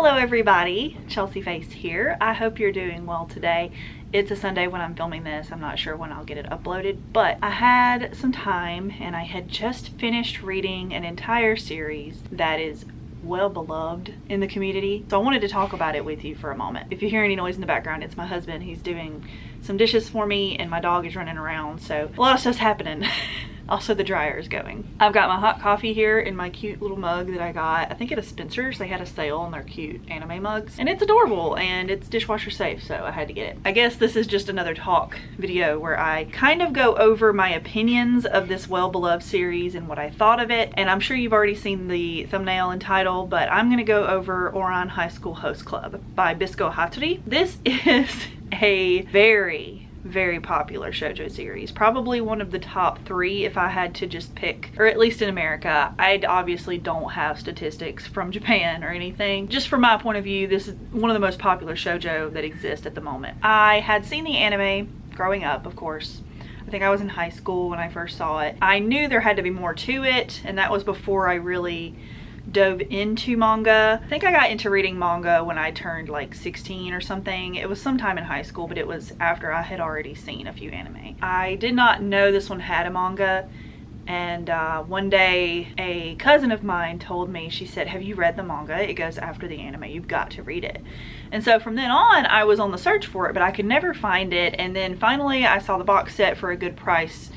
Hello everybody, Chelsea Face here. I hope you're doing well today. It's a Sunday when I'm filming this. I'm not sure when I'll get it uploaded, but I had some time and I had just finished reading an entire series that is well beloved in the community. So I wanted to talk about it with you for a moment. If you hear any noise in the background, it's my husband. He's doing some dishes for me and my dog is running around. So a lot of stuff's happening. Also, the dryer is going. I've got my hot coffee here in my cute little mug that I got, I think at a Spencer's. They had a sale on their cute anime mugs. And it's adorable and it's dishwasher safe, so I had to get it. I guess this is just another talk video where I kind of go over my opinions of this well-beloved series and what I thought of it. And I'm sure you've already seen the thumbnail and title, but I'm gonna go over Ouran High School Host Club by Bisco Hattori. This is a very popular shoujo series, probably one of the top 3 if I had to just pick, or at least in America. I obviously don't have statistics from Japan or anything. Just from my point of view, this is one of the most popular shoujo that exist at the moment. I had seen the anime growing up, of course. I think I was in high school when I first saw it. I knew there had to be more to it, and that was before I really dove into manga. I think I got into reading manga when I turned like 16 or something. It was sometime in high school, but it was after I had already seen a few anime. I did not know this one had a manga, and one day a cousin of mine told me, she said, "Have you read the manga? It goes after the anime. You've got to read it." And so from then on, I was on the search for it, but I could never find it. And then finally I saw the box set for a good price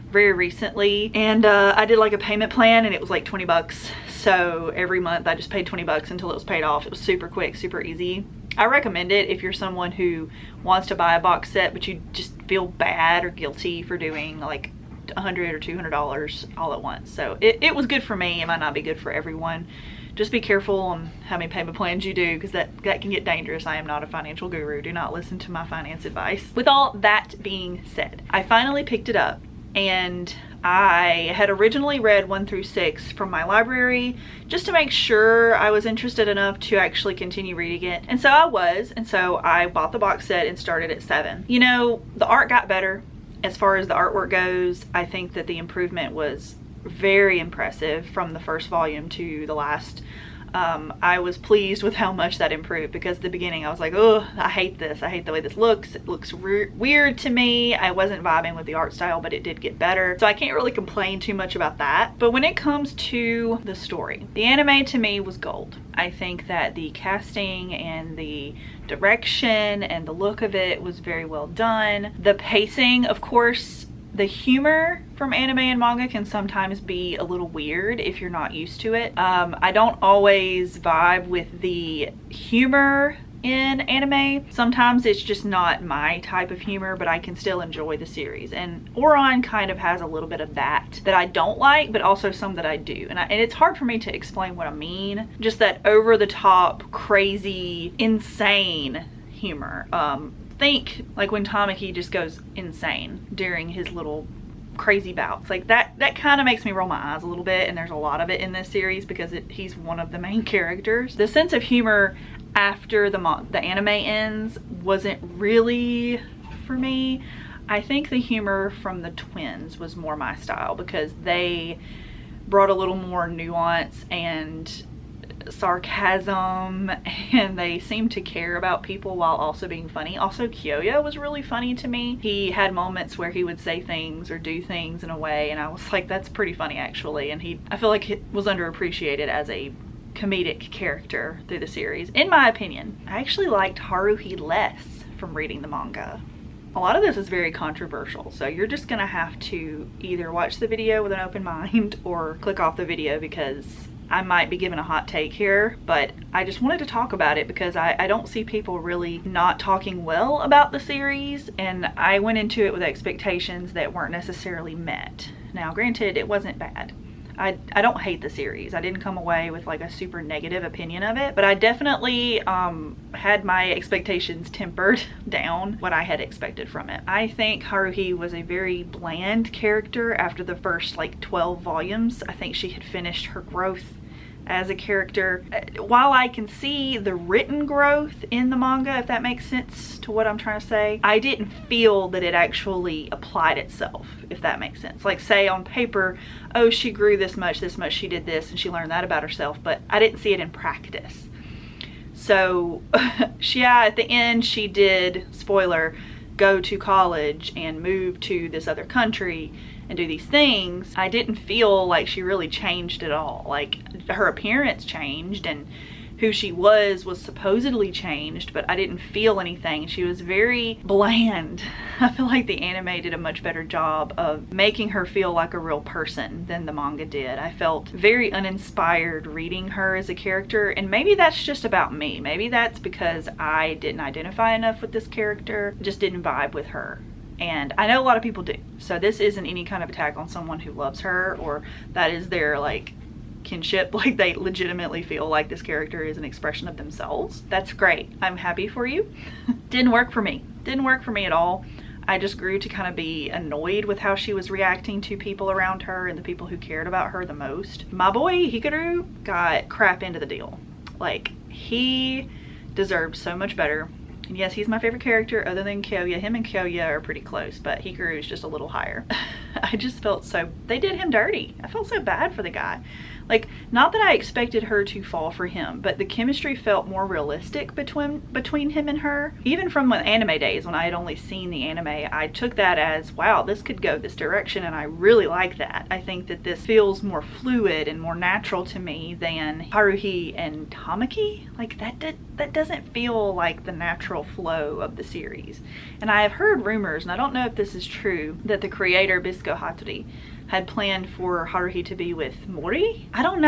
very recently, and I did like a payment plan, and it was like 20 bucks. So every month I just paid 20 bucks until it was paid off. It was super quick, super easy. I recommend it if you're someone who wants to buy a box set but you just feel bad or guilty for doing like $100 or $200 all at once. So it was good for me. It might not be good for everyone. Just be careful on how many payment plans you do, because that can get dangerous. I am not a financial guru. Do not listen to my finance advice. With all that being said, I finally picked it up, and I had originally read 1 through 6 from my library just to make sure I was interested enough to actually continue reading it. And so I was, and so I bought the box set and started at 7. You know, the art got better. As far as the artwork goes, I think that the improvement was very impressive from the first volume to the last. I was pleased with how much that improved, because at the beginning I was like, oh, I hate this. I hate the way this looks. It looks weird to me. I wasn't vibing with the art style, but it did get better. So I can't really complain too much about that. But when it comes to the story, the anime to me was gold. I think that the casting and the direction and the look of it was very well done. The pacing, of course, the humor from anime and manga can sometimes be a little weird if you're not used to it. I don't always vibe with the humor in anime. Sometimes it's just not my type of humor, but I can still enjoy the series. And Ouran kind of has a little bit of that I don't like, but also some that I do. And it's hard for me to explain what I mean. Just that over the top, crazy, insane humor. Think like when Tamaki just goes insane during his little crazy bouts, like that kind of makes me roll my eyes a little bit. And there's a lot of it in this series because he's one of the main characters. The sense of humor after the anime ends wasn't really for me. I think the humor from the twins was more my style, because they brought a little more nuance and sarcasm, and they seemed to care about people while also being funny. Also, Kyoya was really funny to me. He had moments where he would say things or do things in a way, and I was like, that's pretty funny actually. And I feel like he was underappreciated as a comedic character through the series, in my opinion. I actually liked Haruhi less from reading the manga. A lot of this is very controversial, so you're just gonna have to either watch the video with an open mind or click off the video, because I might be giving a hot take here, but I just wanted to talk about it because I don't see people really not talking well about the series, and I went into it with expectations that weren't necessarily met. Now, granted, it wasn't bad. I don't hate the series. I didn't come away with like a super negative opinion of it, but I definitely had my expectations tempered down what I had expected from it. I think Haruhi was a very bland character after the first like 12 volumes. I think she had finished her growth as a character. While I can see the written growth in the manga, if that makes sense to what I'm trying to say, I didn't feel that it actually applied itself, if that makes sense. Like, say on paper, oh, she grew this much, she did this, and she learned that about herself, but I didn't see it in practice. So at the end she did, spoiler, go to college and move to this other country and do these things. I didn't feel like she really changed at all. Like, her appearance changed and who she was supposedly changed, but I didn't feel anything. She was very bland. I feel like the anime did a much better job of making her feel like a real person than the manga did. I felt very uninspired reading her as a character, and maybe that's just about me. Maybe that's because I didn't identify enough with this character, just didn't vibe with her. And I know a lot of people do. So this isn't any kind of attack on someone who loves her or that is their like kinship, like they legitimately feel like this character is an expression of themselves. That's great. I'm happy for you. Didn't work for me. Didn't work for me at all. I just grew to kind of be annoyed with how she was reacting to people around her and the people who cared about her the most. My boy Hikaru got crap into the deal. Like, he deserved so much better. And yes, he's my favorite character other than Kyoya. Him and Kyoya are pretty close, but Hikaru is just a little higher. I just felt they did him dirty. I felt so bad for the guy. Like, not that I expected her to fall for him, but the chemistry felt more realistic between him and her. Even from the anime days, when I had only seen the anime, I took that as, wow, this could go this direction, and I really like that. I think that this feels more fluid and more natural to me than Haruhi and Tamaki. Like, that doesn't feel like the natural flow of the series. And I have heard rumors, and I don't know if this is true, that the creator Bisco Hattori had planned for Haruhi to be with Mori. I don't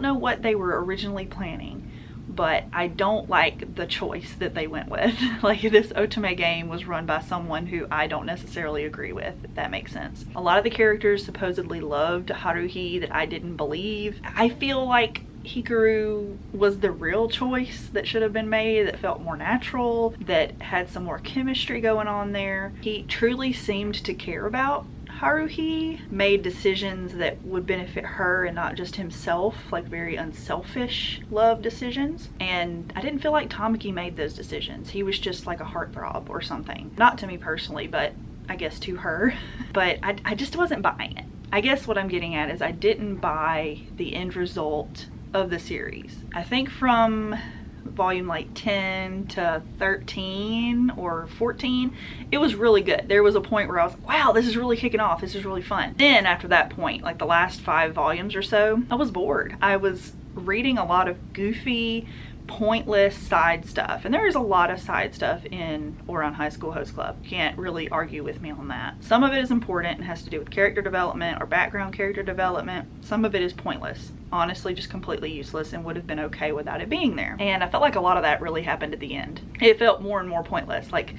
know what they were originally planning, but I don't like the choice that they went with. Like, this otome game was run by someone who I don't necessarily agree with, if that makes sense. A lot of the characters supposedly loved Haruhi that I didn't believe. I feel like Hikaru was the real choice that should have been made, that felt more natural, that had some more chemistry going on there. He truly seemed to care about Haruhi, made decisions that would benefit her and not just himself, like very unselfish love decisions. And I didn't feel like Tamaki made those decisions. He was just like a heartthrob or something. Not to me personally, but I guess to her. But I just wasn't buying it. I guess what I'm getting at is I didn't buy the end result of the series. I think from volume like 10 to 13 or 14, it was really good. There was a point where I was like, wow, this is really kicking off. This is really fun. Then after that point, like the last 5 volumes or so, I was bored. I was reading a lot of goofy, pointless side stuff, and there is a lot of side stuff in Ouran High School Host Club. Can't really argue with me on that. Some of it is important and has to do with character development or background character development. Some of it is pointless, honestly just completely useless, and would have been okay without it being there. And I felt like a lot of that really happened at the end. It felt more and more pointless. Like,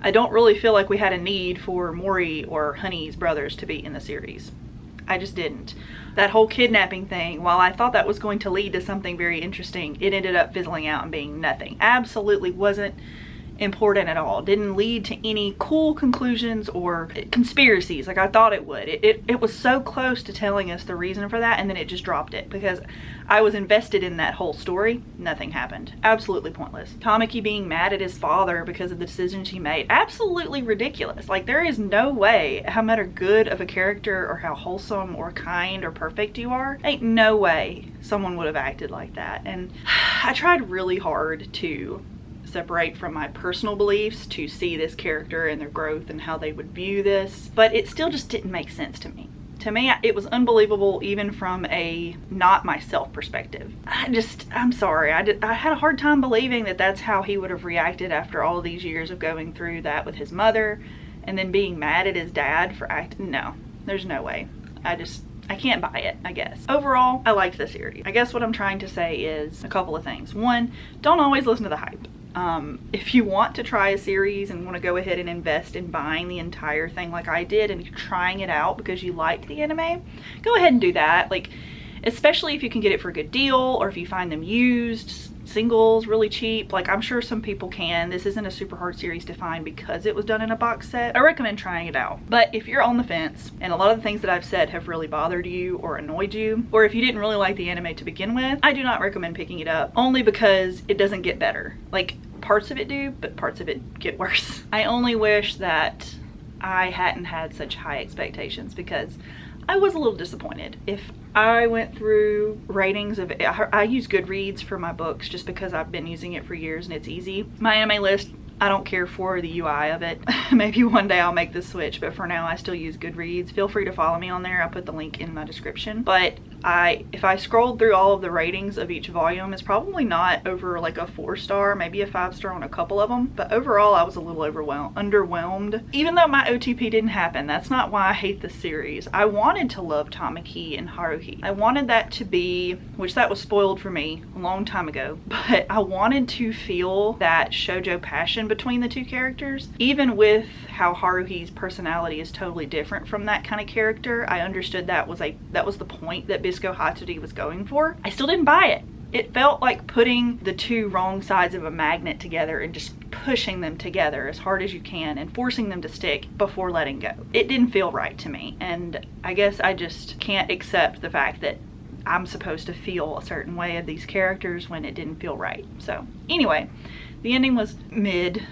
I don't really feel like we had a need for Mori or Honey's brothers to be in the series. I just didn't. That whole kidnapping thing, while I thought that was going to lead to something very interesting, it ended up fizzling out and being nothing. Absolutely wasn't important at all. Didn't lead to any cool conclusions or conspiracies like I thought it would. It was so close to telling us the reason for that, and then it just dropped it because I was invested in that whole story. Nothing happened. Absolutely pointless. Tamaki being mad at his father because of the decisions he made. Absolutely ridiculous. Like, there is no way, how matter good of a character or how wholesome or kind or perfect you are, ain't no way someone would have acted like that. And I tried really hard to separate from my personal beliefs to see this character and their growth and how they would view this, but it still just didn't make sense to me. To me, it was unbelievable even from a not myself perspective. I'm sorry, I had a hard time believing that that's how he would have reacted after all these years of going through that with his mother and then being mad at his dad for acting. No, there's no way. I can't buy it, I guess. Overall, I liked the series. I guess what I'm trying to say is a couple of things. One, don't always listen to the hype. If you want to try a series and want to go ahead and invest in buying the entire thing like I did and trying it out because you liked the anime, go ahead and do that. Like, especially if you can get it for a good deal or if you find them used, singles, really cheap. Like, I'm sure some people can. This isn't a super hard series to find because it was done in a box set. I recommend trying it out. But if you're on the fence and a lot of the things that I've said have really bothered you or annoyed you, or if you didn't really like the anime to begin with, I do not recommend picking it up, only because it doesn't get better. Like, parts of it do, but parts of it get worse. I only wish that I hadn't had such high expectations because I was a little disappointed. If I went through ratings of, I use Goodreads for my books just because I've been using it for years and it's easy. My anime list, I don't care for the UI of it. Maybe one day I'll make the switch, but for now I still use Goodreads. Feel free to follow me on there. I'll put the link in my description. But if I scrolled through all of the ratings of each volume, it's probably not over like a 4-star, maybe a 5-star on a couple of them. But overall, I was a little underwhelmed. Even though my OTP didn't happen, that's not why I hate the series. I wanted to love Tamaki and Haruhi. I wanted that to be, which that was spoiled for me a long time ago, but I wanted to feel that shoujo passion between the two characters. Even with how Haruhi's personality is totally different from that kind of character, I understood that was the point that Bisco Hatsuri was going for. I still didn't buy it. It felt like putting the two wrong sides of a magnet together and just pushing them together as hard as you can and forcing them to stick before letting go. It didn't feel right to me, and I guess I just can't accept the fact that I'm supposed to feel a certain way of these characters when it didn't feel right. So anyway, the ending was mid,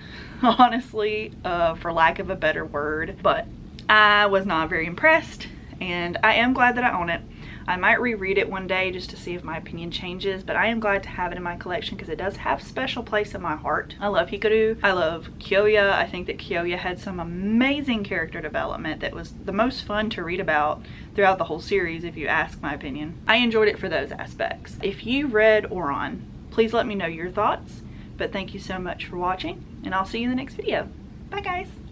honestly, for lack of a better word, but I was not very impressed, and I am glad that I own it. I might reread it one day just to see if my opinion changes, but I am glad to have it in my collection because it does have a special place in my heart. I love Hikaru. I love Kyoya. I think that Kyoya had some amazing character development that was the most fun to read about throughout the whole series, if you ask my opinion. I enjoyed it for those aspects. If you read Ouran, please let me know your thoughts, but thank you so much for watching, and I'll see you in the next video. Bye guys!